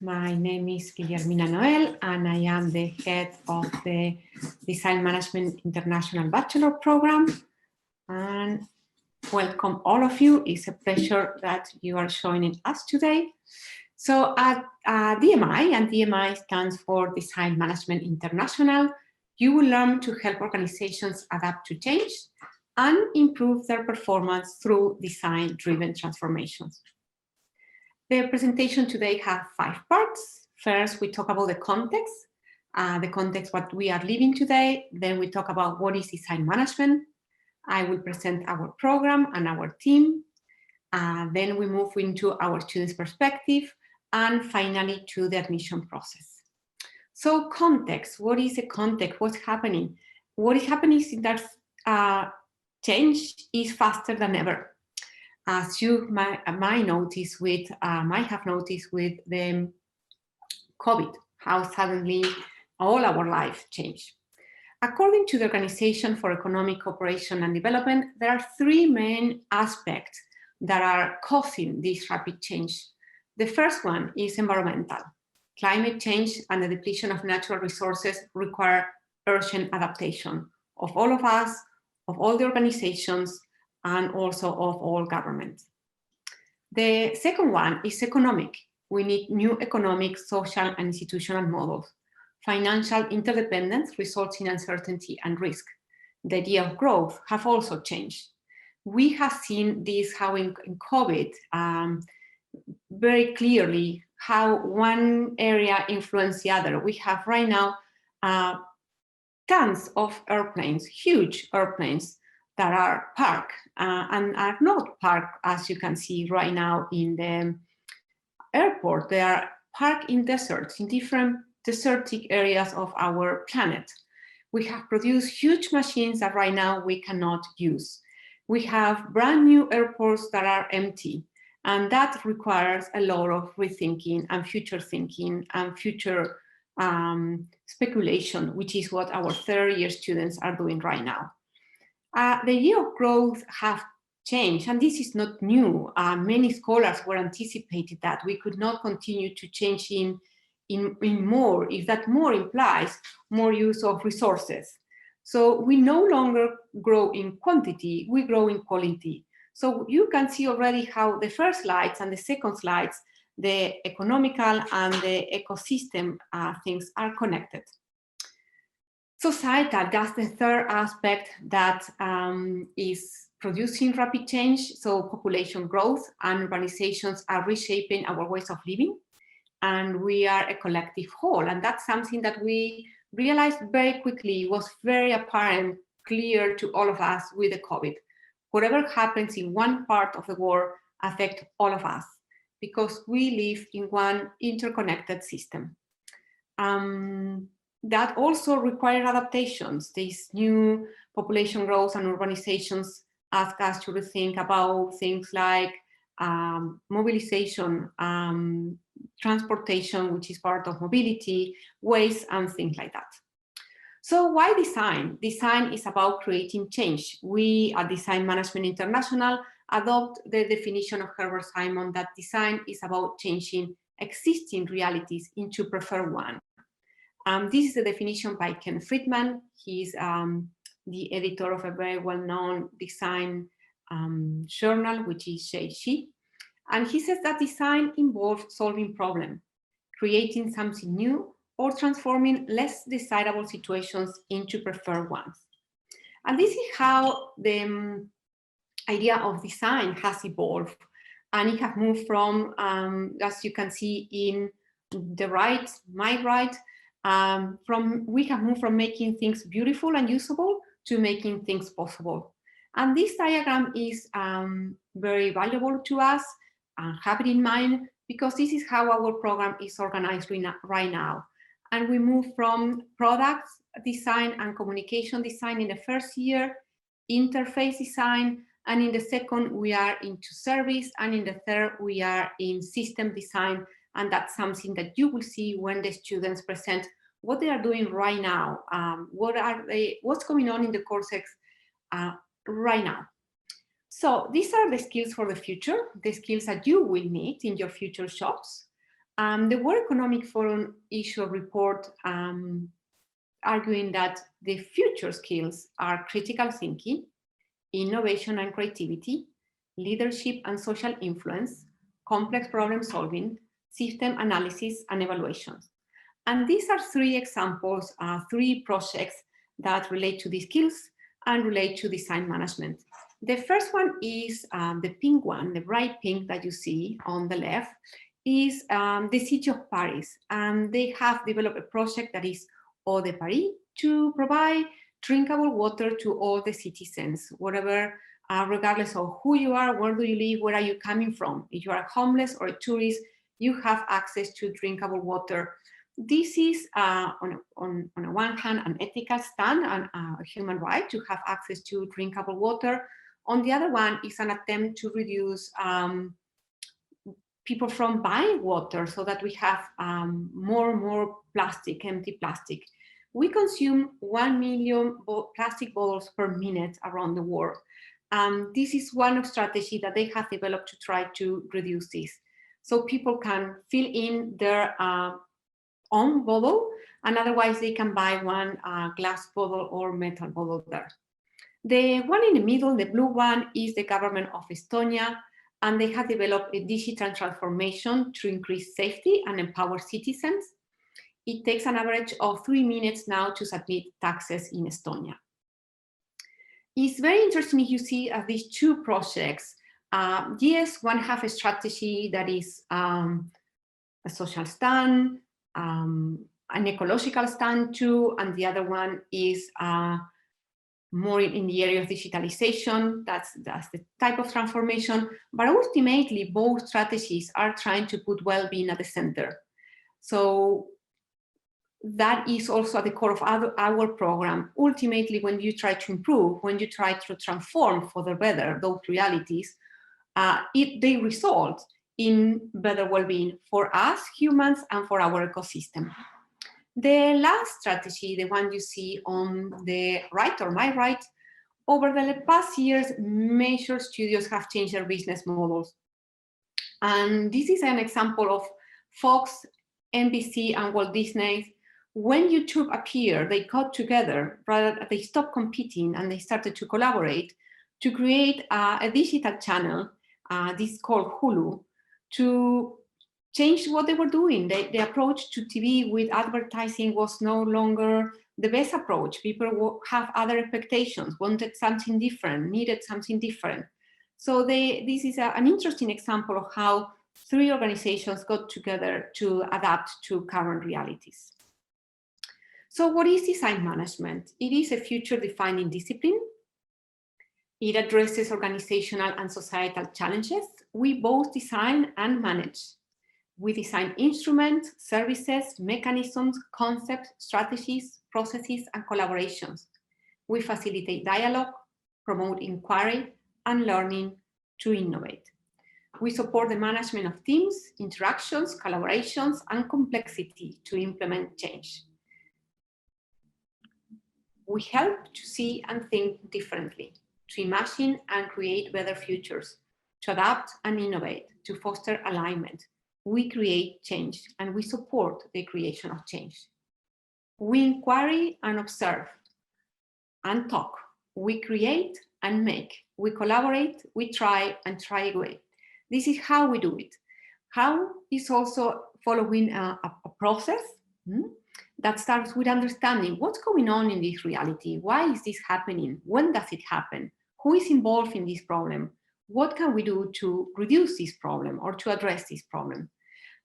My name is Guillermina Noël, and I am the head of the Design Management International Bachelor Program. And welcome all of you. It's a pleasure that you are joining us today. So at DMI, and DMI stands for Design Management International, you will learn to help organizations adapt to change and improve their performance through design-driven transformations. The presentation today has 5 parts. First, we talk about the context what we are living today. Then we talk about what is design management. I will present our program and our team. Then we move into our students' perspective, and finally to the admission process. So context, what is the context? What's happening? What is happening is that change is faster than ever. As you might have noticed with the COVID, how suddenly all our life changed. According to the Organization for Economic Cooperation and Development, there are 3 main aspects that are causing this rapid change. The first one is environmental. Climate change and the depletion of natural resources require urgent adaptation of all of us, of all the organizations, and also of all governments. The second one is economic. We need new economic, social, and institutional models. Financial interdependence results in uncertainty and risk. The idea of growth have also changed. We have seen this how in COVID very clearly how one area influenced the other. We have right now tons of airplanes, huge airplanes, that are parked and are not parked, as you can see right now in the airport. They are parked in deserts, in different desertic areas of our planet. We have produced huge machines that right now we cannot use. We have brand new airports that are empty, and that requires a lot of rethinking and future thinking and future speculation, which is what our third-year students are doing right now. The year of growth have changed, and this is not new. Many scholars were anticipated that we could not continue to change in more, if that more implies more use of resources. So we no longer grow in quantity, we grow in quality. So you can see already how the first slides and the second slides, the economical and the ecosystem things are connected. Societal, that's the third aspect that is producing rapid change. So population growth and urbanizations are reshaping our ways of living, and we are a collective whole. And that's something that we realized very quickly, was very apparent, clear to all of us with the COVID. Whatever happens in one part of the world affects all of us because we live in one interconnected system. That also require adaptations. These new population growth and urbanizations ask us to rethink about things like mobilization, transportation, which is part of mobility, waste, and things like that. So why design? Design is about creating change. We at Design Management International adopt the definition of Herbert Simon that design is about changing existing realities into preferred one. This is the definition by Ken Friedman. He's the editor of a very well-known design journal, which is JG. And he says that design involves solving problems, creating something new, or transforming less desirable situations into preferred ones. And this is how the idea of design has evolved. And it has moved from, as you can see in the right, my right, we have moved from making things beautiful and usable to making things possible. And this diagram is very valuable to us, have it in mind, because this is how our program is organized right now. And we move from products design and communication design in the first year, interface design, and in the second we are into service, and in the third we are in system design. And that's something that you will see when the students present what they are doing right now, what's going on in the courses right now. So these are the skills for the future, the skills that you will need in your future jobs. The World Economic Forum issued a report arguing that the future skills are critical thinking, innovation and creativity, leadership and social influence, complex problem solving, system analysis and evaluations. And these are three examples, three projects that relate to these skills and relate to design management. The first one is the pink one, the bright pink that you see on the left, is the city of Paris. And they have developed a project that is Eau de Paris to provide drinkable water to all the citizens, whatever, regardless of who you are, where do you live, where are you coming from. If you are homeless or a tourist, you have access to drinkable water. This is, on the one hand, an ethical stand and a human right to have access to drinkable water. On the other one is an attempt to reduce people from buying water so that we have more and more plastic, empty plastic. We consume 1 million plastic bottles per minute around the world. This is one of strategy that they have developed to try to reduce this. So people can fill in their own bottle, and otherwise they can buy one glass bottle or metal bottle there. The one in the middle, the blue one, is the government of Estonia, and they have developed a digital transformation to increase safety and empower citizens. It takes an average of 3 minutes now to submit taxes in Estonia. It's very interesting if you see these two projects. Yes, one have a strategy that is a social stand, an ecological stand too, and the other one is more in the area of digitalization. That's the type of transformation. But ultimately, both strategies are trying to put well-being at the center. So that is also at the core of our program. Ultimately, when you try to improve, when you try to transform for the better those realities, they result in better well-being for us humans and for our ecosystem. The last strategy, the one you see on the right or my right, over the past years, major studios have changed their business models. And this is an example of Fox, NBC, and Walt Disney. When YouTube appeared, they got together, rather they stopped competing and they started to collaborate to create a digital channel, this is called Hulu, to change what they were doing. The approach to TV with advertising was no longer the best approach. People have other expectations, wanted something different, needed something different. So this is an interesting example of how three organizations got together to adapt to current realities. So what is design management? It is a future-defining discipline. It addresses organizational and societal challenges. We both design and manage. We design instruments, services, mechanisms, concepts, strategies, processes, and collaborations. We facilitate dialogue, promote inquiry, and learning to innovate. We support the management of teams, interactions, collaborations, and complexity to implement change. We help to see and think differently, to imagine and create better futures, to adapt and innovate, to foster alignment. We create change and we support the creation of change. We inquire and observe and talk. We create and make. We collaborate, we try and try again. This is how we do it. How is also following a process that starts with understanding what's going on in this reality. Why is this happening? When does it happen? Who is involved in this problem? What can we do to reduce this problem or to address this problem?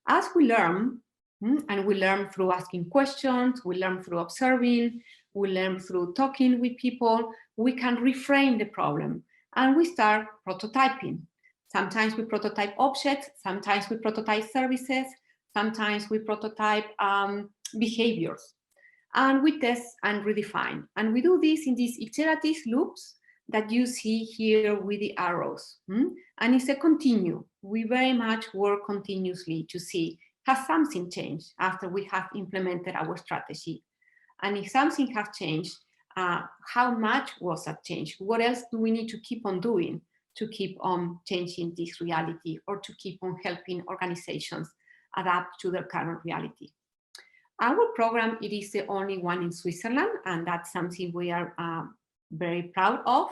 As we learn, and we learn through asking questions, we learn through observing, we learn through talking with people, we can reframe the problem and we start prototyping. Sometimes we prototype objects, sometimes we prototype services, sometimes we prototype behaviors, and we test and redefine. And we do this in these iterative loops that you see here with the arrows. And it's a continue. We very much work continuously to see, has something changed after we have implemented our strategy? And if something has changed, how much was that change? What else do we need to keep on doing to keep on changing this reality or to keep on helping organizations adapt to their current reality. Our program, it is the only one in Switzerland, and that's something we are very proud of.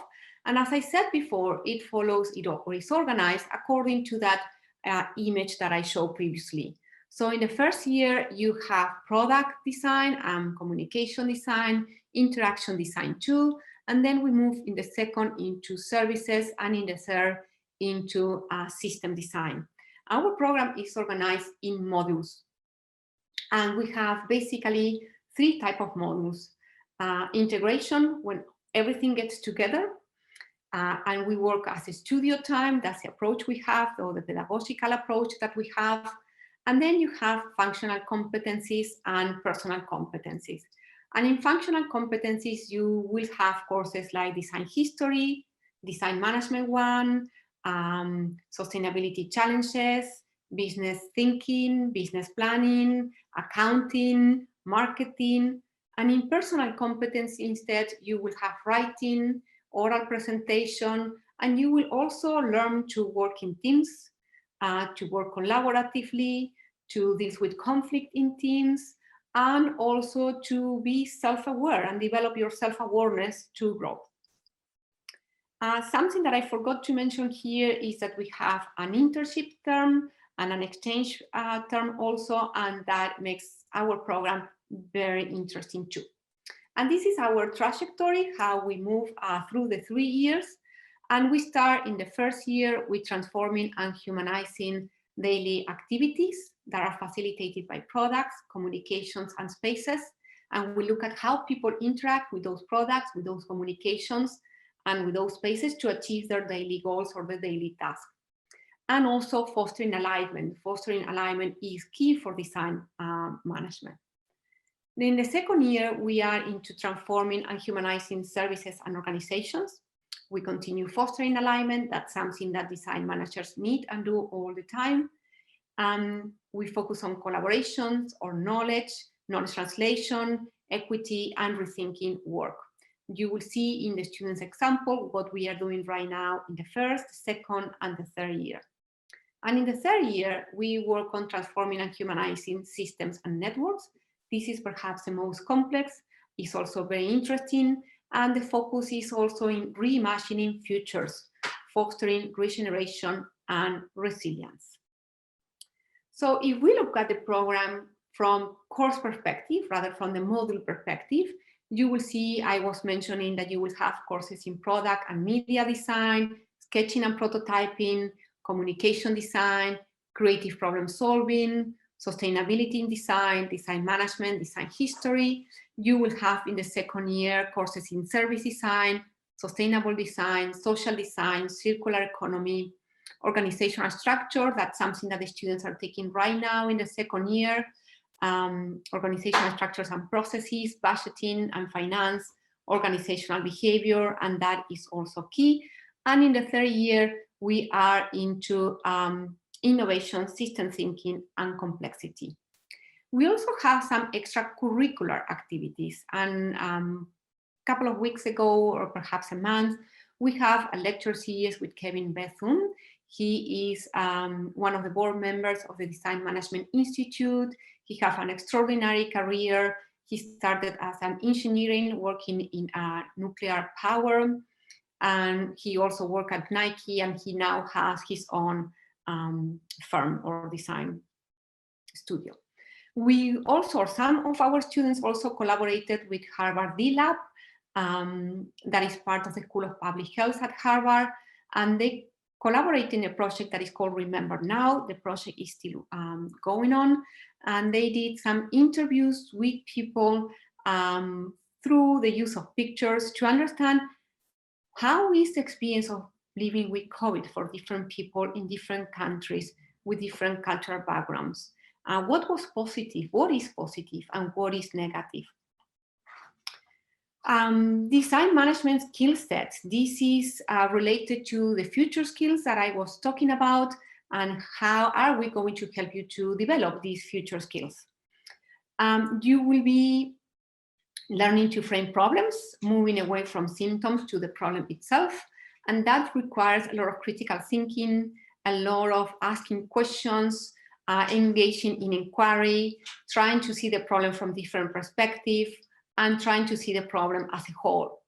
And as I said before, it follows, it is organized according to that image that I showed previously. So in the first year, you have product design and communication design, interaction design too. And then we move in the second into services, and in the third into system design. Our program is organized in modules. And we have basically 3 types of modules. Integration, when everything gets together, and we work as a studio time. That's the approach we have, or the pedagogical approach that we have. And then you have functional competencies and personal competencies. And in functional competencies, you will have courses like design history, design management 1, sustainability challenges, business thinking, business planning, accounting, marketing. And in personal competence, instead, you will have writing, oral presentation, and you will also learn to work in teams, to work collaboratively, to deal with conflict in teams, and also to be self-aware and develop your self-awareness to grow. Something that I forgot to mention here is that we have an internship term and an exchange term also, and that makes our program very interesting too. And this is our trajectory, how we move through the 3 years. And we start in the first year with transforming and humanizing daily activities that are facilitated by products, communications, and spaces. And we look at how people interact with those products, with those communications, and with those spaces to achieve their daily goals or their daily tasks. And also fostering alignment. Fostering alignment is key for design management. Then in the second year, we are into transforming and humanizing services and organizations. We continue fostering alignment. That's something that design managers need and do all the time. We focus on collaborations or knowledge translation, equity, and rethinking work. You will see in the students' example what we are doing right now in the first, second, and the third year. And in the third year, we work on transforming and humanizing systems and networks. This is perhaps the most complex. It's also very interesting. And the focus is also in reimagining futures, fostering regeneration and resilience. So if we look at the program from course perspective, rather from the module perspective, you will see I was mentioning that you will have courses in product and media design, sketching and prototyping, communication design, creative problem solving, sustainability in design, design management, design history. You will have in the second year courses in service design, sustainable design, social design, circular economy, organizational structure. That's something that the students are taking right now in the second year. Organizational structures and processes, budgeting and finance, organizational behavior, and that is also key. And in the third year, we are into innovation, system thinking, and complexity. We also have some extracurricular activities. And a couple of weeks ago, or perhaps a month, we have a lecture series with Kevin Bethune. He is one of the board members of the Design Management Institute. He has an extraordinary career. He started as an engineering working in nuclear power. And he also worked at Nike, and he now has his own firm or design studio. We also, some of our students also collaborated with Harvard D-Lab, that is part of the School of Public Health at Harvard, and they collaborate in a project that is called Remember Now. The project is still going on, and they did some interviews with people through the use of pictures to understand how is the experience of living with COVID for different people in different countries with different cultural backgrounds. What was positive, what is positive, and what is negative? Design management skill sets. This is related to the future skills that I was talking about, and how are we going to help you to develop these future skills. You will be learning to frame problems, moving away from symptoms to the problem itself, and that requires a lot of critical thinking, a lot of asking questions, engaging in inquiry, trying to see the problem from different perspectives, and trying to see the problem as a whole.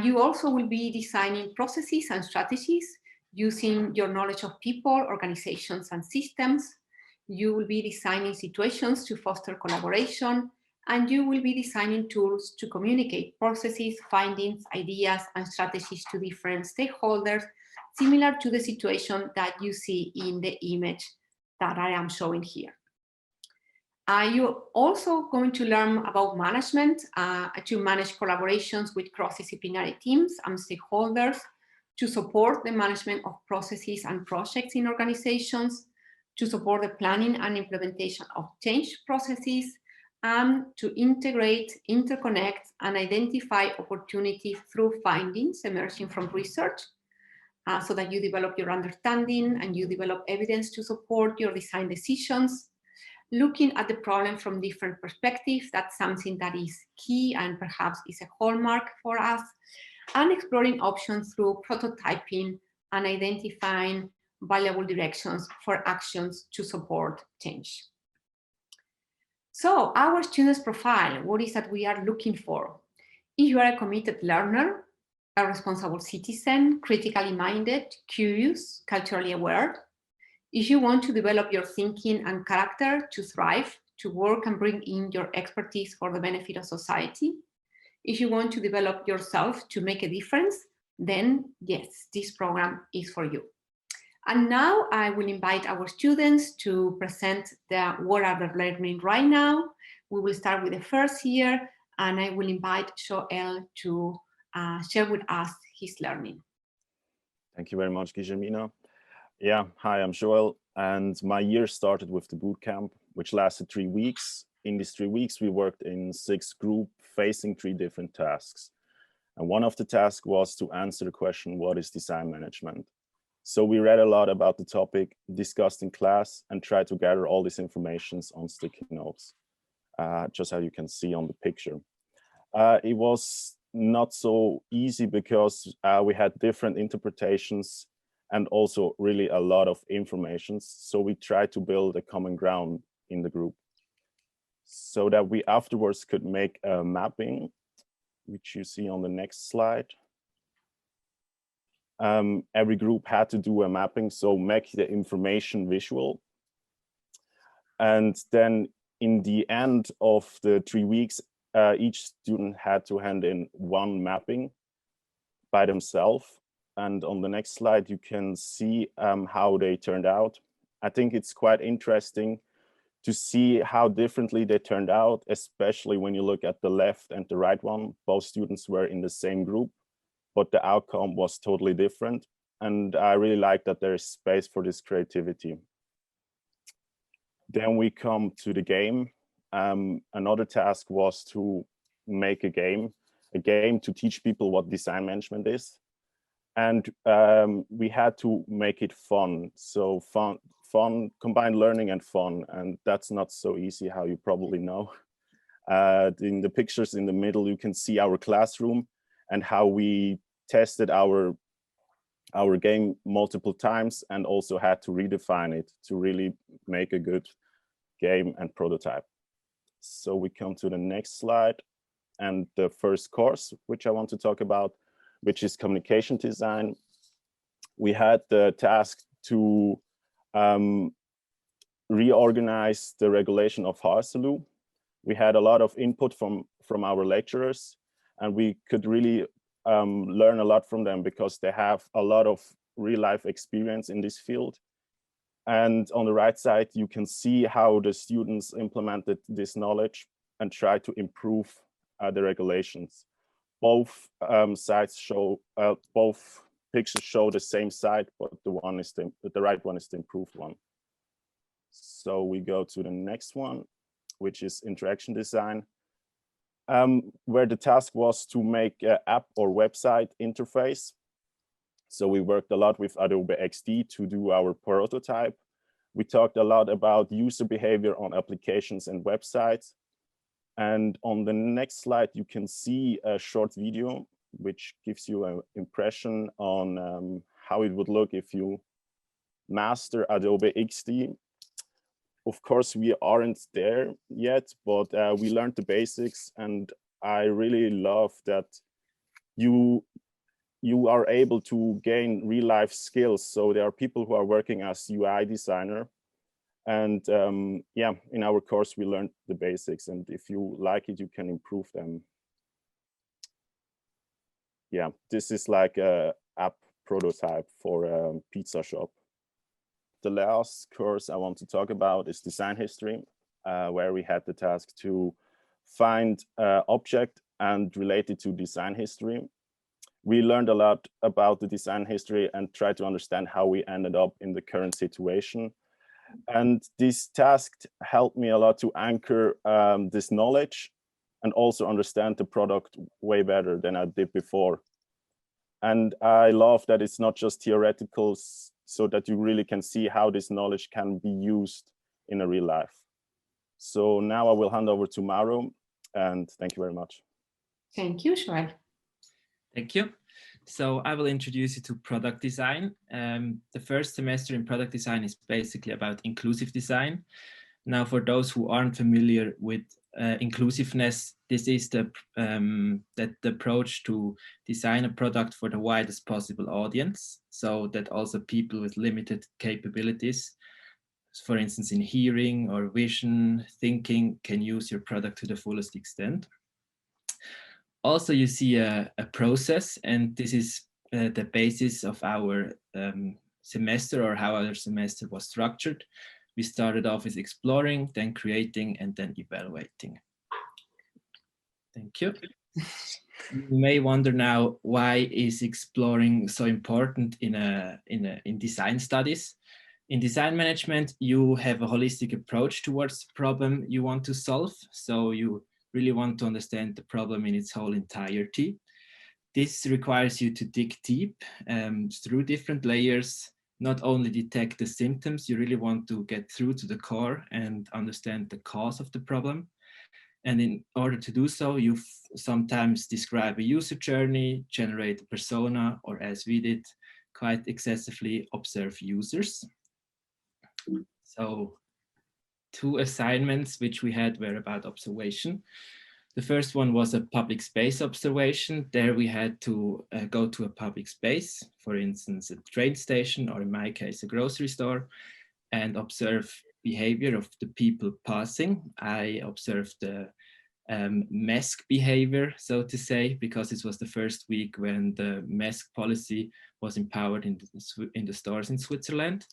You also will be designing processes and strategies using your knowledge of people, organizations, and systems. You will be designing situations to foster collaboration, and you will be designing tools to communicate processes, findings, ideas, and strategies to different stakeholders, similar to the situation that you see in the image that I am showing here. You're also going to learn about management, to manage collaborations with cross-disciplinary teams and stakeholders, to support the management of processes and projects in organizations, to support the planning and implementation of change processes, and to integrate, interconnect, and identify opportunities through findings emerging from research, so that you develop your understanding and you develop evidence to support your design decisions. Looking at the problem from different perspectives, that's something that is key and perhaps is a hallmark for us, and exploring options through prototyping and identifying valuable directions for actions to support change. So our students' profile, what is that we are looking for? If you are a committed learner, a responsible citizen, critically minded, curious, culturally aware, if you want to develop your thinking and character to thrive, to work and bring in your expertise for the benefit of society, if you want to develop yourself to make a difference, then yes, this program is for you. And now I will invite our students to present what are they learning right now. We will start with the first year, and I will invite Joel to share with us his learning. Thank you very much, Guillermina. Yeah, hi, I'm Joel, and my year started with the boot camp, which lasted 3 weeks. In these 3 weeks, we worked in 6 groups facing 3 different tasks. And one of the tasks was to answer the question, what is design management? So we read a lot about the topic, discussed in class, and tried to gather all these informations on sticky notes, just how you can see on the picture. It was not so easy because we had different interpretations and also really a lot of information. So we tried to build a common ground in the group so that we afterwards could make a mapping, which you see on the next slide. Every group had to do a mapping, so make the information visual. And then in the end of the 3 weeks, each student had to hand in 1 mapping by themselves. And on the next slide, you can see how they turned out. I think it's quite interesting to see how differently they turned out, especially when you look at the left and the right one. Both students were in the same group, but the outcome was totally different. And I really like that there is space for this creativity. Then we come to the game. Another task was to make a game to teach people what design management is. And we had to make it fun. So fun, combined learning and fun. And that's not so easy, how you probably know. In the pictures in the middle, you can see our classroom and how we tested our game multiple times and also had to redefine it to really make a good game and prototype. So we come to the next slide and the first course, which I want to talk about, which is communication design. We had the task to reorganize the regulation of HSLU. We had a lot of input from our lecturers, and we could really learn a lot from them because they have a lot of real-life experience in this field. And on the right side, you can see how the students implemented this knowledge and tried to improve the regulations. Both sides show, both pictures show the same side, but the right one is the improved one. So we go to the next one, which is interaction design, where the task was to make an app or website interface. So we worked a lot with Adobe XD to do our prototype. We talked a lot about user behavior on applications and websites. And on the next slide, you can see a short video, which gives you an impression on how it would look if you master Adobe XD. of course, we aren't there yet, but we learned the basics, and I really love that you are able to gain real life skills. So there are people who are working as UI designer, and yeah, in our course we learned the basics, and if you like it, you can improve them. Yeah, this is like a app prototype for a pizza shop. The last course I want to talk about is design history, where we had the task to find an object and relate it to design history. We learned a lot about the design history and tried to understand how we ended up in the current situation. And this task helped me a lot to anchor this knowledge and also understand the product way better than I did before. And I love that it's not just theoretical, so that you really can see how this knowledge can be used in a real life. So now I will hand over to Mauro, and thank you very much. Thank you, Joel. Thank you. So I will introduce you to product design. The first semester in product design is basically about inclusive design. Now, for those who aren't familiar with inclusiveness, this is the approach to design a product for the widest possible audience, so that also people with limited capabilities, for instance, in hearing or vision, thinking, can use your product to the fullest extent. Also, you see a process, and this is the basis of our semester, or how our semester was structured. We started off with exploring, then creating, and then evaluating. Thank you. You may wonder now, why is exploring so important in design studies? In design management, you have a holistic approach towards the problem you want to solve. So you really want to understand the problem in its whole entirety. This requires you to dig deep through different layers, not only detect the symptoms, you really want to get through to the core and understand the cause of the problem. And in order to do so, you sometimes describe a user journey, generate a persona, or as we did, quite excessively observe users. So 2 assignments which we had were about observation. The first one was a public space observation. There we had to go to a public space, for instance, a train station, or in my case, a grocery store, and observe behavior of the people passing. I observed the mask behavior, so to say, because it was the first week when the mask policy was empowered in the stores in Switzerland.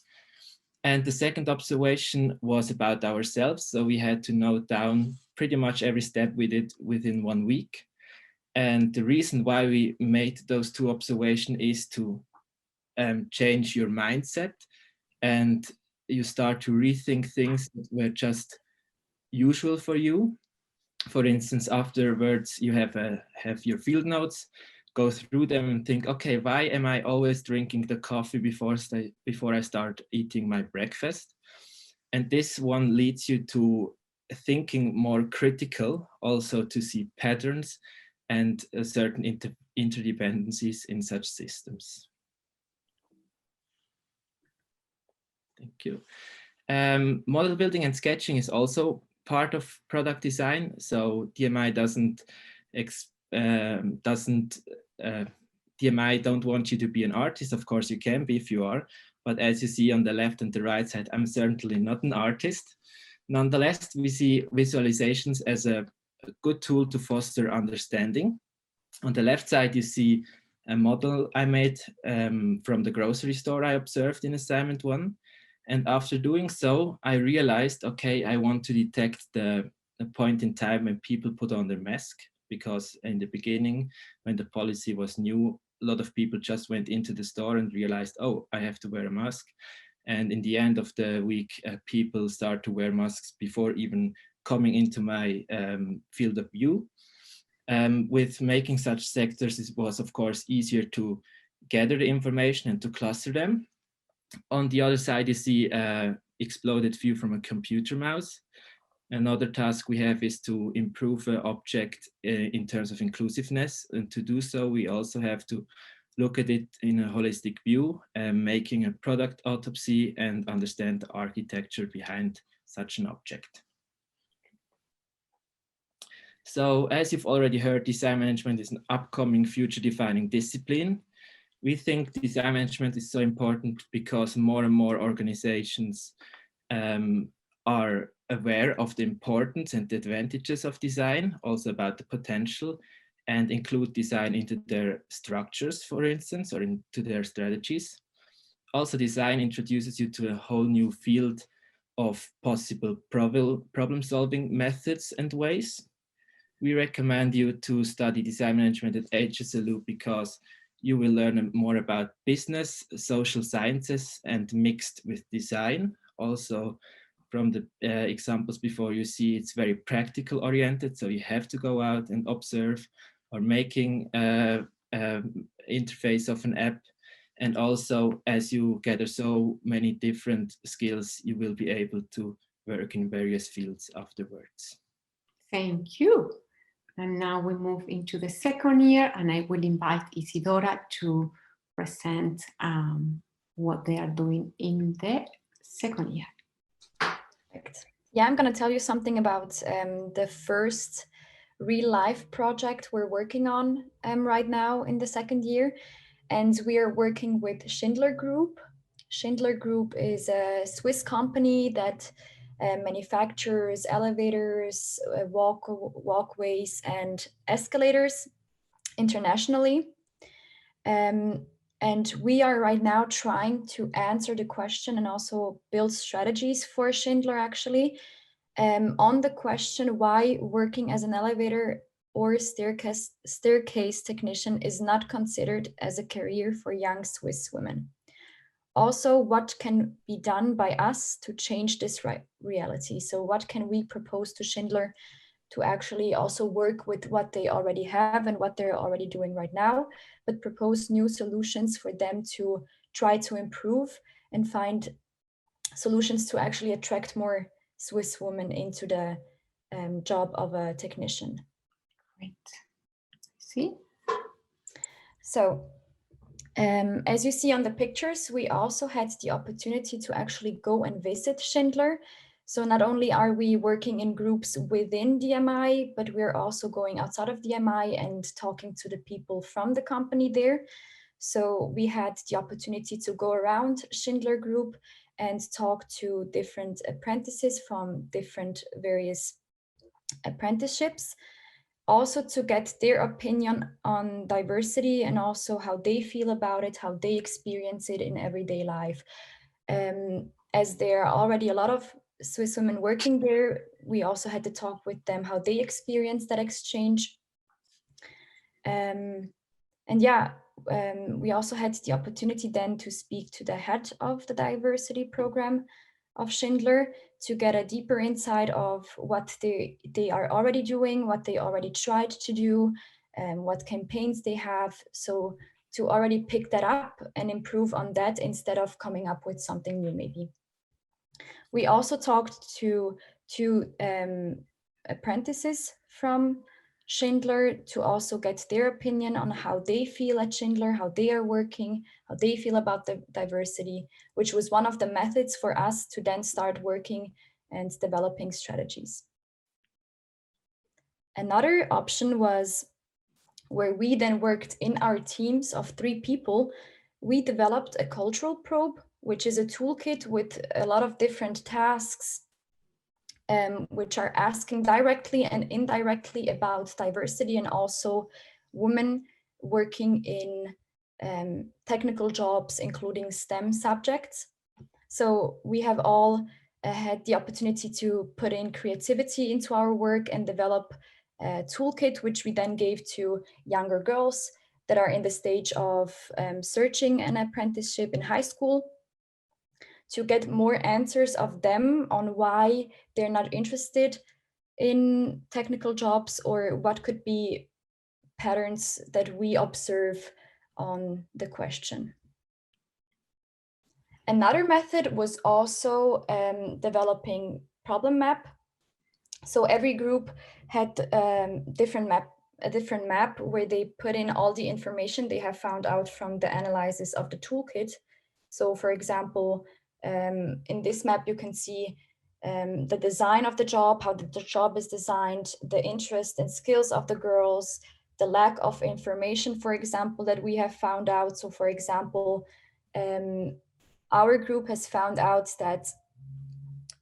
And the second observation was about ourselves. So we had to note down pretty much every step we did within 1 week. And the reason why we made those 2 observations is to change your mindset, and you start to rethink things that were just usual for you. For instance, afterwards, you have your field notes, go through them and think, okay, why am I always drinking the coffee before I start eating my breakfast? And this one leads you to thinking more critical, also to see patterns and certain interdependencies in such systems. Thank you. Model building and sketching is also part of product design. So DMI DMI don't want you to be an artist. Of course, you can be if you are, but as you see on the left and the right side, I'm certainly not an artist. Nonetheless, we see visualizations as a good tool to foster understanding. On the left side, you see a model I made from the grocery store I observed in assignment 1. And after doing so, I realized, okay, I want to detect the point in time when people put on their mask, because in the beginning, when the policy was new, a lot of people just went into the store and realized, oh, I have to wear a mask. And in the end of the week, people start to wear masks before even coming into my field of view. With making such sectors, it was, of course, easier to gather the information and to cluster them. On the other side, you see exploded view from a computer mouse. Another task we have is to improve an object in terms of inclusiveness. And to do so, we also have to look at it in a holistic view, making a product autopsy and understand the architecture behind such an object. So as you've already heard, design management is an upcoming future defining discipline. We think design management is so important because more and more organizations are aware of the importance and the advantages of design, also about the potential, and include design into their structures, for instance, or into their strategies. Also, design introduces you to a whole new field of possible problem-solving methods and ways. We recommend you to study design management at HSLU because you will learn more about business, social sciences, and mixed with design. Also, from the examples before, you see it's very practical oriented, so you have to go out and observe or making interface of an app. And also, as you gather so many different skills, you will be able to work in various fields afterwards. Thank you. And now we move into the second year, and I will invite Isidora to present what they are doing in the second year. Perfect. Yeah, I'm going to tell you something about the first real life project we're working on right now in the second year. And we are working with Schindler Group. Schindler Group is a Swiss company that manufactures elevators, walkways, and escalators internationally. And we are right now trying to answer the question and also build strategies for Schindler, actually, on the question why working as an elevator or staircase technician is not considered as a career for young Swiss women. Also, what can be done by us to change this reality? So what can we propose to Schindler to actually also work with what they already have and what they're already doing right now, but propose new solutions for them to try to improve and find solutions to actually attract more Swiss women into the job of a technician. Great. See? So, as you see on the pictures, we also had the opportunity to actually go and visit Schindler. So not only are we working in groups within DMI, but we're also going outside of DMI and talking to the people from the company there. So we had the opportunity to go around Schindler Group and talk to different apprentices from different various apprenticeships. Also to get their opinion on diversity and also how they feel about it, how they experience it in everyday life. As there are already a lot of Swiss women working there, we also had to talk with them how they experience that exchange. We also had the opportunity then to speak to the head of the diversity program of Schindler to get a deeper insight of what they are already doing, what they already tried to do, and what campaigns they have. So to already pick that up and improve on that instead of coming up with something new maybe. We also talked to two apprentices from Schindler to also get their opinion on how they feel at Schindler, how they are working, how they feel about the diversity, which was one of the methods for us to then start working and developing strategies. Another option was where we then worked in our teams of 3 people. We developed a cultural probe, which is a toolkit with a lot of different tasks, which are asking directly and indirectly about diversity and also women working in technical jobs, including STEM subjects. So we have all had the opportunity to put in creativity into our work and develop a toolkit, which we then gave to younger girls that are in the stage of searching an apprenticeship in high school, to get more answers of them on why they're not interested in technical jobs or what could be patterns that we observe on the question. Another method was also developing problem map. So every group had a different map where they put in all the information they have found out from the analysis of the toolkit. So for example, in this map, you can see the design of the job, how the job is designed, the interest and skills of the girls, the lack of information, for example, that we have found out. So for example, our group has found out that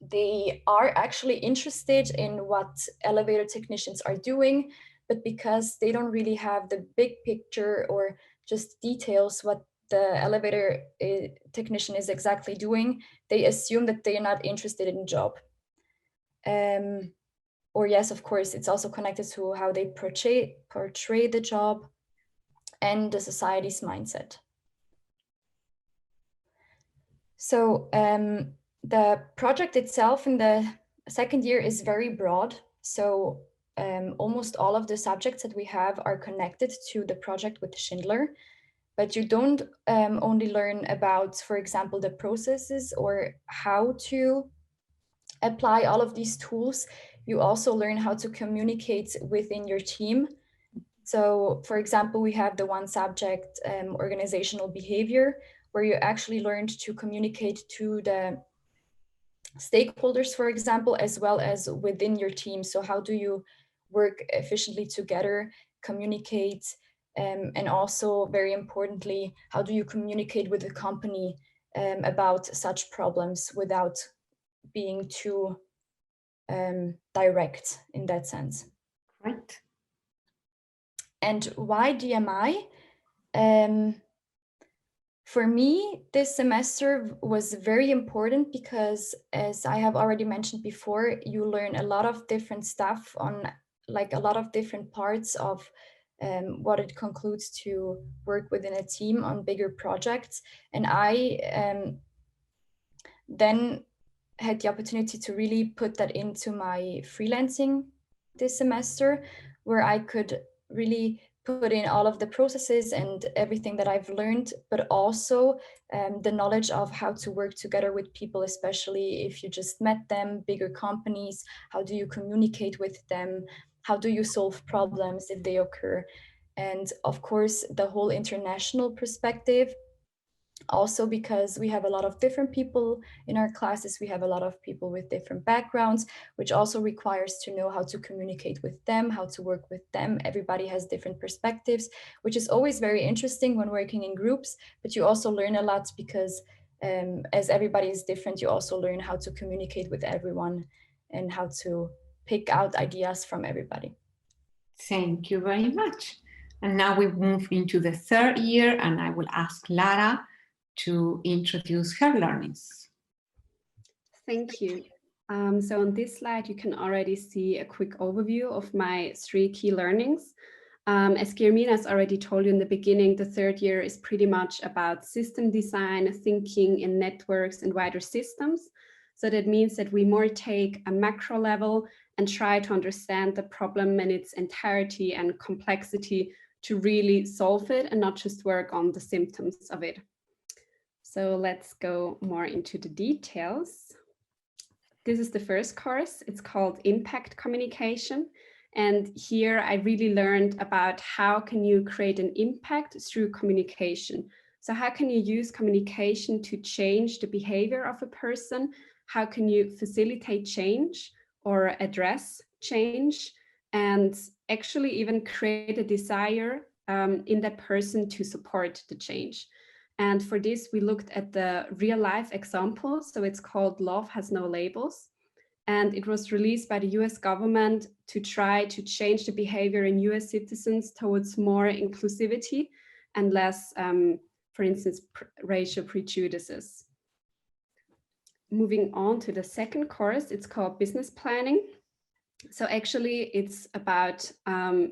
they are actually interested in what elevator technicians are doing, but because they don't really have the big picture or just details what the elevator technician is exactly doing, they assume that they're not interested in the job. Or yes, of course, it's also connected to how they portray the job and the society's mindset. So the project itself in the second year is very broad. So almost all of the subjects that we have are connected to the project with Schindler, but you don't only learn about, for example, the processes or how to apply all of these tools. You also learn how to communicate within your team. So for example, we have the one subject, organizational behavior, where you actually learned to communicate to the stakeholders, for example, as well as within your team. So how do you work efficiently together, communicate, and also very importantly, how do you communicate with the company about such problems without being too direct in that sense. Right. And why DMI? For me, this semester was very important because, as I have already mentioned before, you learn a lot of different stuff on like a lot of different parts of what it concludes to work within a team on bigger projects. And I then had the opportunity to really put that into my freelancing this semester, where I could really put in all of the processes and everything that I've learned, but also the knowledge of how to work together with people, especially if you just met them, bigger companies, how do you communicate with them? How do you solve problems if they occur? And of course, the whole international perspective, also because we have a lot of different people in our classes, we have a lot of people with different backgrounds, which also requires to know how to communicate with them, how to work with them. Everybody has different perspectives, which is always very interesting when working in groups, but you also learn a lot because as everybody is different, you also learn how to communicate with everyone and how to pick out ideas from everybody. Thank you very much. And now we move into the third year, and I will ask Lara to introduce her learnings. Thank you. So on this slide, you can already see a quick overview of my 3 key learnings. As Guillermina has already told you in the beginning, the third year is pretty much about system design, thinking in networks and wider systems. So that means that we more take a macro level and try to understand the problem in its entirety and complexity to really solve it and not just work on the symptoms of it. So let's go more into the details. This is the first course. It's called Impact Communication. And here I really learned about how can you create an impact through communication. So how can you use communication to change the behavior of a person? How can you facilitate change or address change and actually even create a desire in that person to support the change? And for this, we looked at the real life example. So it's called Love Has No Labels. And it was released by the US government to try to change the behavior in US citizens towards more inclusivity and less, for instance, racial prejudices. Moving on to the second course, it's called Business Planning. So actually, it's about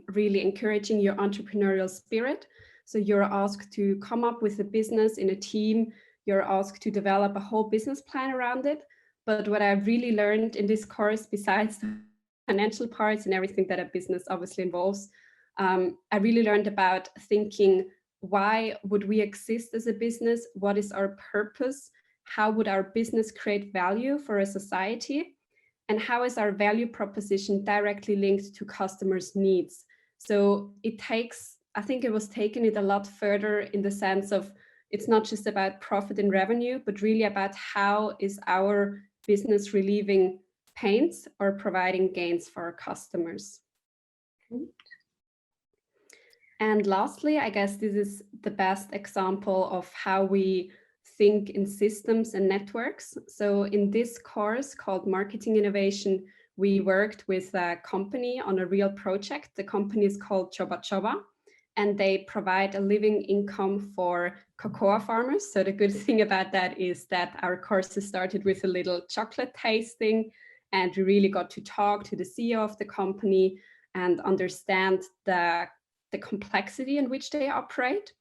really encouraging your entrepreneurial spirit. So you're asked to come up with a business in a team. You're asked to develop a whole business plan around it. But what I really learned in this course, besides the financial parts and everything that a business obviously involves, I really learned about thinking, why would we exist as a business? What is our purpose? How would our business create value for a society? And how is our value proposition directly linked to customers' needs? So it takes, I think it was taking it a lot further in the sense of it's not just about profit and revenue, but really about how is our business relieving pains or providing gains for our customers. And lastly, I guess this is the best example of how we think in systems and networks. So in this course called Marketing Innovation, we worked with a company on a real project. The company is called Choba Choba, and they provide a living income for cocoa farmers. So the good thing about that is that our courses started with a little chocolate tasting, and we really got to talk to the CEO of the company and understand the complexity in which they operate.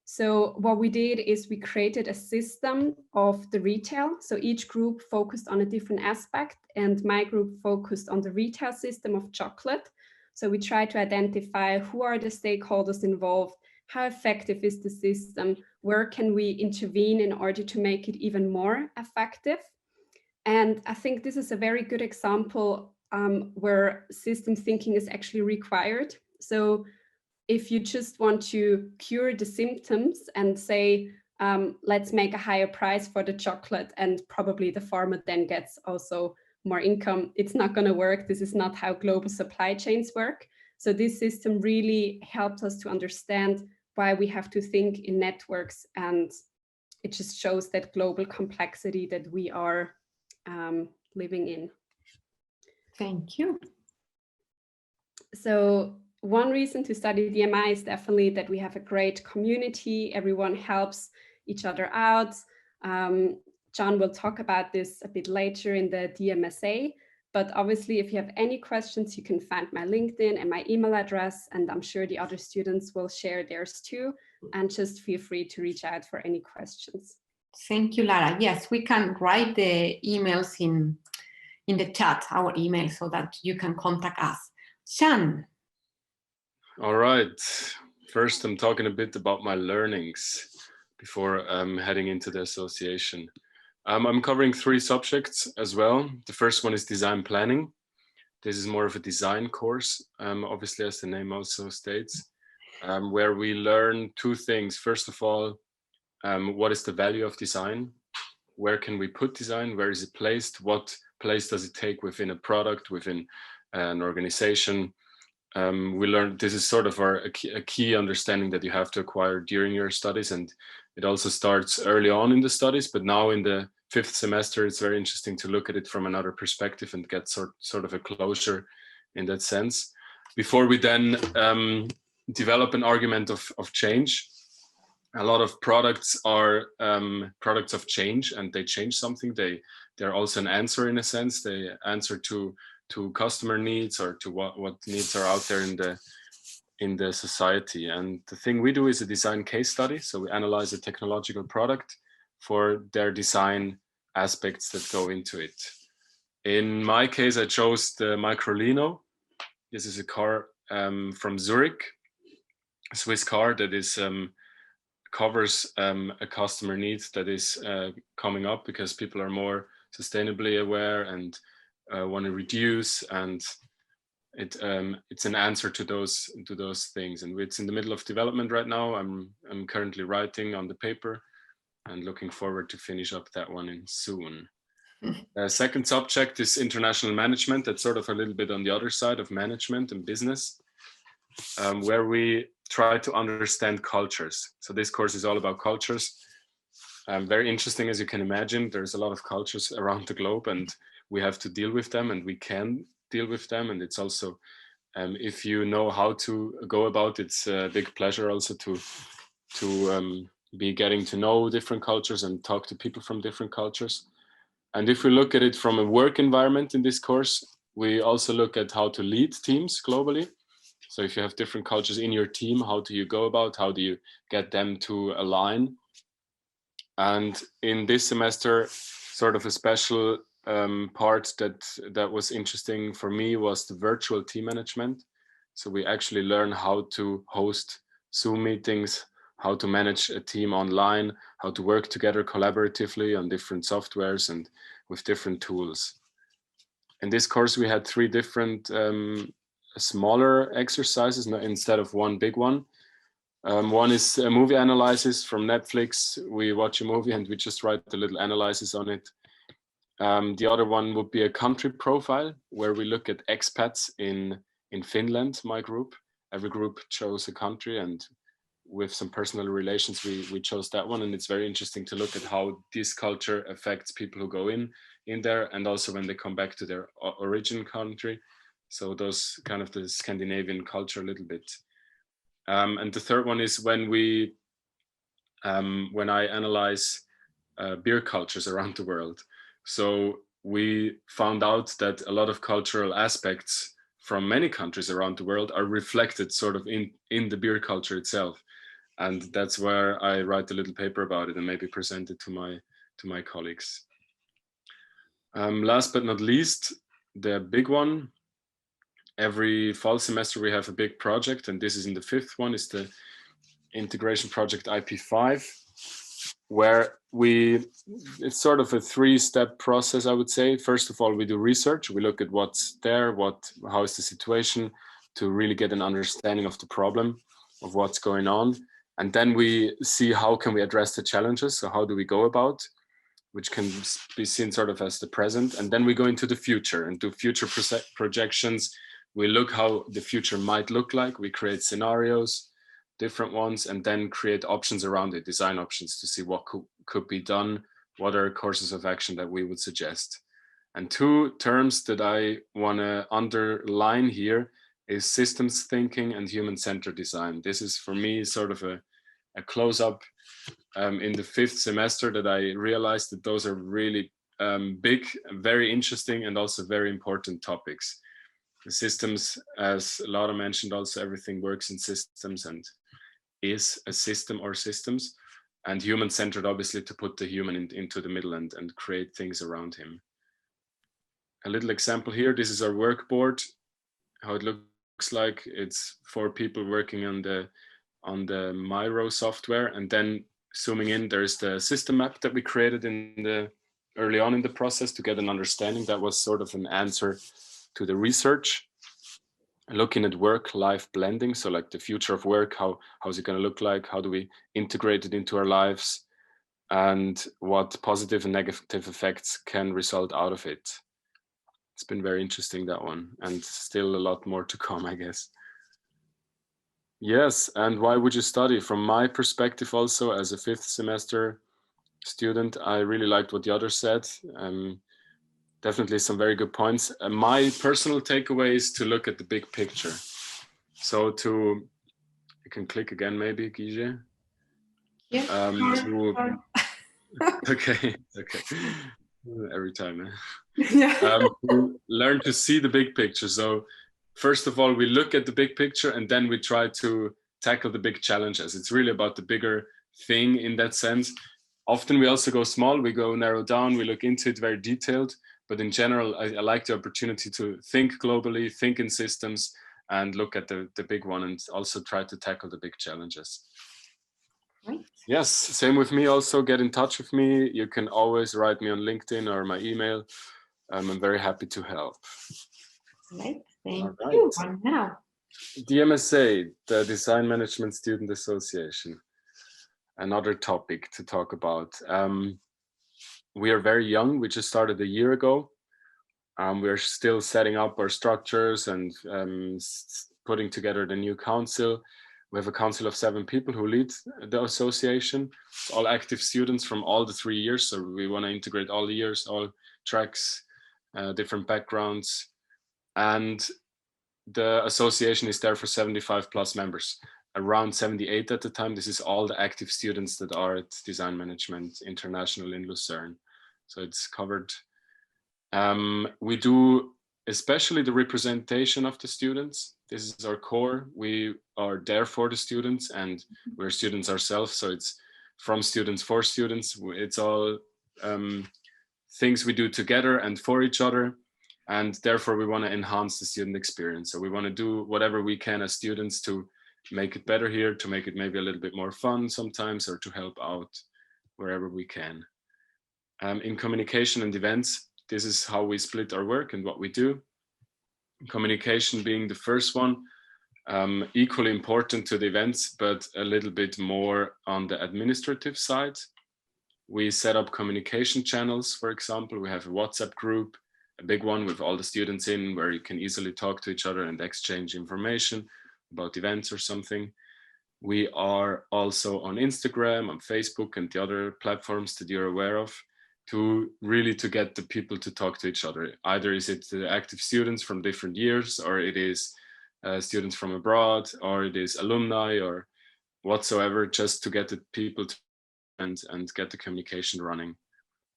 So what we did is we created a system of the retail. So each group focused on a different aspect, and my group focused on the retail system of chocolate. So we tried to identify who are the stakeholders involved, how effective is the system, where can we intervene in order to make it even more effective. And I think this is a very good example where system thinking is actually required. So if you just want to cure the symptoms and say, let's make a higher price for the chocolate and probably the farmer then gets also more income, it's not going to work. This is not how global supply chains work. So this system really helps us to understand why we have to think in networks, and it just shows that global complexity that we are living in. Thank you. So one reason to study DMI is definitely that we have a great community. Everyone helps each other out. John will talk about this a bit later in the DMSA, but obviously if you have any questions, you can find my LinkedIn and my email address, and I'm sure the other students will share theirs too, and just feel free to reach out for any questions. Thank you, Lara. Yes, we can write the emails in the chat, our email, so that you can contact us. Sean. All right. First, I'm talking a bit about my learnings before heading into the association. I'm covering 3 subjects as well. The first one is design planning. This is more of a design course, obviously, as the name also states, where we learn 2 things. First of all, what is the value of design? Where can we put design? Where is it placed? What place does it take within a product, within an organization? We learned this is sort of a key understanding that you have to acquire during your studies, and it also starts early on in the studies, but now in the 5th semester it's very interesting to look at it from another perspective and get sort of a closure in that sense, before we then develop an argument of change. A lot of products are products of change, and they change something. They're also an answer in a sense. They answer to customer needs or to what needs are out there in the society. And the thing we do is a design case study. So we analyze a technological product for their design aspects that go into it. In my case, I chose the Microlino. This is a car from Zurich, a Swiss car that is covers a customer need that is coming up because people are more sustainably aware and want to reduce, and it's an answer to those things. And it's in the middle of development right now. I'm currently writing on the paper and looking forward to finish up that one soon. Second subject is international management. That's sort of a little bit on the other side of management and business, where we try to understand cultures. So this course is all about cultures. Very interesting, as you can imagine. There's a lot of cultures around the globe, and we have to deal with them, and we can deal with them. And it's also, if you know how to go about it, it's a big pleasure also to be getting to know different cultures and talk to people from different cultures. And if we look at it from a work environment in this course, we also look at how to lead teams globally. So if you have different cultures in your team, how do you go about, how do you get them to align? And in this semester, sort of a special part that was interesting for me was the virtual team management. So we actually learn how to host Zoom meetings, how to manage a team online, how to work together collaboratively on different softwares and with different tools. In this course, we had 3 different smaller exercises instead of one big one. One is a movie analysis from Netflix. We watch a movie and we just write a little analysis on it. The other one would be a country profile, where we look at expats in Finland, my group. Every group chose a country, and with some personal relations, we chose that one. And it's very interesting to look at how this culture affects people who go in there, and also when they come back to their origin country. So those kind of the Scandinavian culture a little bit. And the third one is when I analyze beer cultures around the world. So we found out that a lot of cultural aspects from many countries around the world are reflected sort of in the beer culture itself. And that's where I write a little paper about it and maybe present it to my colleagues. Last but not least, the big one. Every fall semester we have a big project, and this is in the 5th one, is the integration project IP5, where it's sort of a 3-step process, I would say. First of all, we do research. We look at what's there, how is the situation, to really get an understanding of the problem, of what's going on. And then we see how can we address the challenges. So how do we go about, which can be seen sort of as the present. And then we go into the future and do future projections. We look how the future might look like. We create scenarios, different ones, and then create options around it, design options, to see what could be done, what are courses of action that we would suggest. And 2 terms that I want to underline here is systems thinking and human-centered design. This is for me sort of a close-up in the 5th semester, that I realized that those are really big, very interesting, and also very important topics. The systems, as Laura mentioned, also everything works in systems and is a system or systems, and human-centered, obviously, to put the human into the middle and create things around him. A little example here, this is our work board, how it looks like. It's 4 people working on the Miro software, and then zooming in, there's the system map that we created early on in the process to get an understanding. That was sort of an answer to the research, looking at work-life blending. So like the future of work, how's it going to look like? How do we integrate it into our lives? And what positive and negative effects can result out of it? It's been very interesting, that one, and still a lot more to come, I guess. Yes, and why would you study? From my perspective also, as a 5th semester student, I really liked what the others said. Definitely some very good points. My personal takeaway is to look at the big picture. So you can click again maybe, Guille. Yes. Okay. Every time. Yeah. To learn to see the big picture. So first of all, we look at the big picture, and then we try to tackle the big challenges. It's really about the bigger thing in that sense. Often we also go small, we go narrow down, we look into it very detailed. But in general, I like the opportunity to think globally, think in systems, and look at the big one, and also try to tackle the big challenges. Right. Yes, same with me also. Get in touch with me. You can always write me on LinkedIn or my email. I'm very happy to help. Right. Thank you. And now, DMSA, the Design Management Student Association. Another topic to talk about. We are very young. We just started a year ago. We're still setting up our structures and putting together the new council. We have a council of 7 people who lead the association. It's all active students from all the 3 years. So we want to integrate all the years, all tracks, different backgrounds. And the association is there for 75 plus members, around 78 at the time. This is all the active students that are at Design Management International in Lucerne. So it's covered. We do especially the representation of the students. This is our core. We are there for the students, and we're students ourselves. So it's from students for students. It's all things we do together and for each other. And therefore, we want to enhance the student experience. So we want to do whatever we can as students to make it better here, to make it maybe a little bit more fun sometimes, or to help out wherever we can. In communication and events, this is how we split our work and what we do. Communication being the first one, equally important to the events, but a little bit more on the administrative side. We set up communication channels, for example. We have a WhatsApp group, a big one with all the students in, where you can easily talk to each other and exchange information about events or something. We are also on Instagram, on Facebook, and the other platforms that you're aware of, to get the people to talk to each other. Either is it the active students from different years, or it is students from abroad, or it is alumni, or whatsoever, just to get the people to and get the communication running.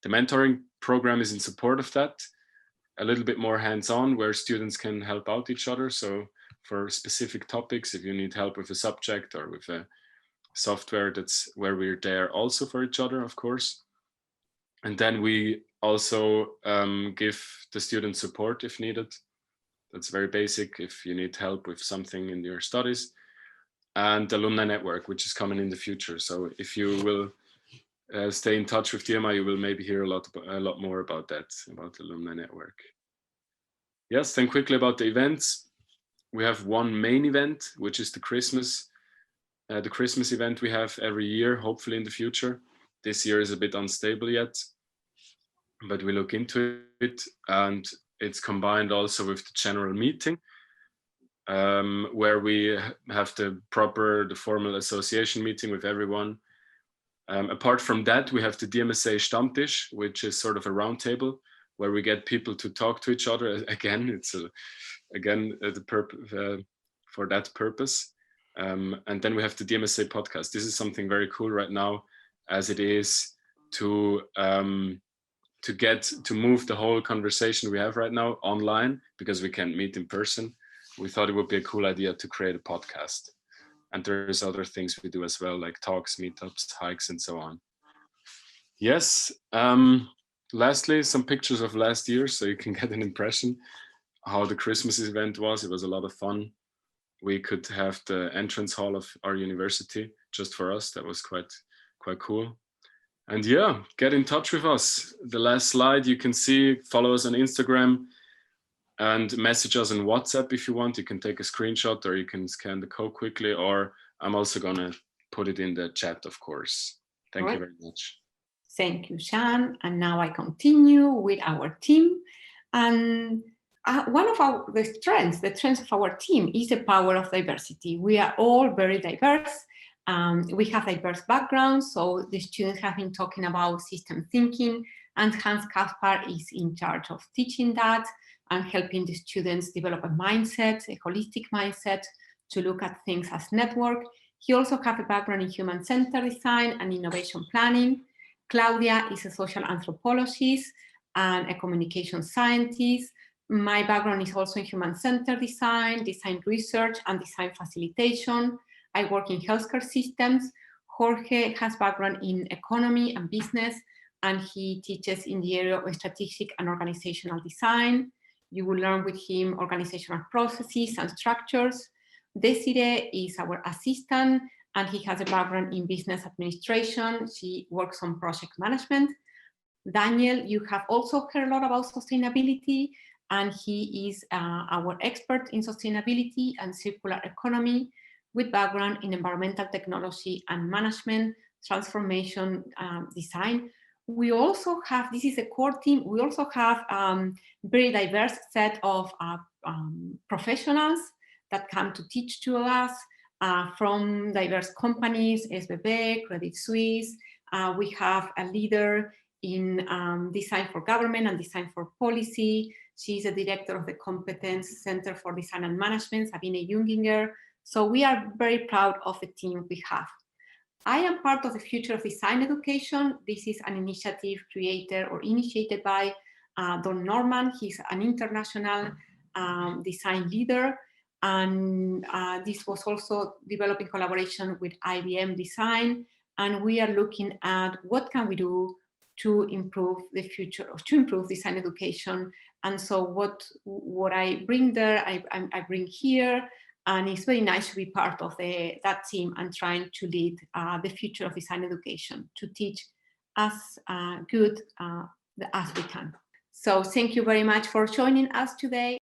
The mentoring program is in support of that, a little bit more hands-on, where students can help out each other. So for specific topics, if you need help with a subject or with a software, that's where we're there also for each other, of course. And then we also give the students support if needed. That's very basic if you need help with something in your studies. And the alumni network, which is coming in the future. So if you will stay in touch with DMI, you will maybe hear a lot more about that, about the alumni network. Yes, then quickly about the events. We have one main event, which is the Christmas event we have every year, hopefully in the future. This year is a bit unstable yet, but we look into it, and it's combined also with the general meeting, where we have the formal association meeting with everyone. Apart from that, we have the Dmsa Stammtisch, which is sort of a round table where we get people to talk to each other. Again, it's for that purpose. And then we have the Dmsa Podcast. This is something very cool right now, as it is to move the whole conversation we have right now online, because we can't meet in person. We thought it would be a cool idea to create a podcast. And there's other things we do as well, like talks, meetups, hikes, and so on. Yes. Lastly, some pictures of last year, so you can get an impression how the Christmas event was. It was a lot of fun. We could have the entrance hall of our university just for us. That was quite cool. And yeah, get in touch with us. The last slide you can see, follow us on Instagram and message us on WhatsApp if you want. You can take a screenshot, or you can scan the code quickly, or I'm also gonna put it in the chat, of course. Thank you very much. Thank you, Sean. And now I continue with our team. And one of the strengths of our team is the power of diversity. We are all very diverse. We have diverse backgrounds, so the students have been talking about system thinking, and Hans Kaspar is in charge of teaching that and helping the students develop a mindset, a holistic mindset, to look at things as network. He also has a background in human-centered design and innovation planning. Claudia is a social anthropologist and a communication scientist. My background is also in human-centered design, design research, and design facilitation. I work in healthcare systems. Jorge has background in economy and business, and he teaches in the area of strategic and organizational design. You will learn with him organizational processes and structures. Desiree is our assistant, and he has a background in business administration. She works on project management. Daniel, you have also heard a lot about sustainability, and he is our expert in sustainability and circular economy, with background in environmental technology and management, transformation design. We also have, this is a core team, we also have very diverse set of professionals that come to teach to us from diverse companies, SBB, Credit Suisse. We have a leader in design for government and design for policy. She's a director of the Competence Center for Design and Management, Sabine Junginger. So we are very proud of the team we have. I am part of the Future of Design Education. This is an initiative created or initiated by Don Norman. He's an international design leader. And this was also developed in collaboration with IBM Design. And we are looking at what can we do to improve the future, or to improve design education. And so what I bring there, I bring here. And it's very nice to be part of that team and trying to lead the future of design education, to teach as good as we can. So thank you very much for joining us today.